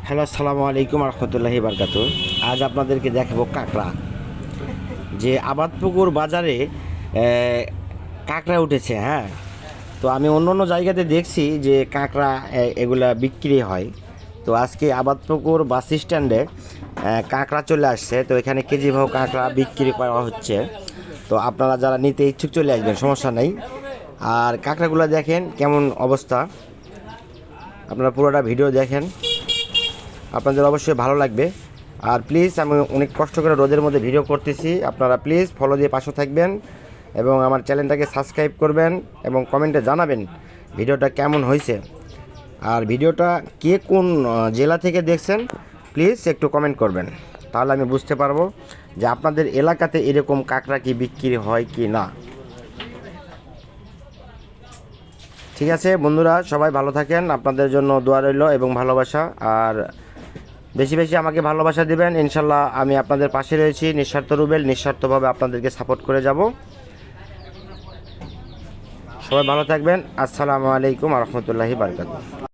Hello, আসসালামু আলাইকুম রহমতুল্লাহি বারকাতু। আজ আপনাদেরকে দেখাবো কাঁকড়া। যে আবাদপুকুর বাজারে কাঁকড়া উঠেছে। হ্যাঁ, তো আমি অন্য অন্য জায়গাতে দেখছি যে কাঁকড়া এগুলা বিক্রি হয়। তো আজকে আবাদপুকুর বাস স্ট্যান্ডে কাঁকড়া চলে আসছে। তো এখানে কেজি ভাও কাঁকড়া বিক্রি করা হচ্ছে। তো আপনারা যারা নিতে ইচ্ছুক চলে আসবেন, সমস্যা নেই। আর কাঁকড়াগুলো দেখেন কেমন অবস্থা, আপনারা পুরোটা ভিডিও দেখেন, আপনাদের অবশ্যই ভালো লাগবে। আর প্লিজ, আমি অনেক কষ্ট করে রোদের মধ্যে ভিডিও করতেছি, আপনারা প্লিজ ফলো দিয়ে পাশে থাকবেন এবং আমার চ্যানেলটাকে সাবস্ক্রাইব করবেন এবং কমেন্টে জানাবেন ভিডিওটা কেমন হয়েছে। আর ভিডিওটা কে কোন জেলা থেকে দেখছেন প্লিজ একটু কমেন্ট করবেন, তাহলে আমি বুঝতে পারবো যে আপনাদের এলাকাতে এরকম কাঁকড়া কি বিক্রি হয় কি না। ঠিক আছে বন্ধুরা, সবাই ভালো থাকেন, আপনাদের জন্য দোয়া রইল এবং ভালোবাসা। আর বেশি বেশি আমাকে ভালোবাসা দিবেন, ইনশাল্লাহ আমি আপনাদের পাশে রয়েছি। নিঃস্বার্থ রুবেল, নিঃস্বার্থভাবে আপনাদেরকে সাপোর্ট করে যাব। সবাই ভালো থাকবেন। আসসালামু আলাইকুম রহমতুল্লাহি বারকাতুহু।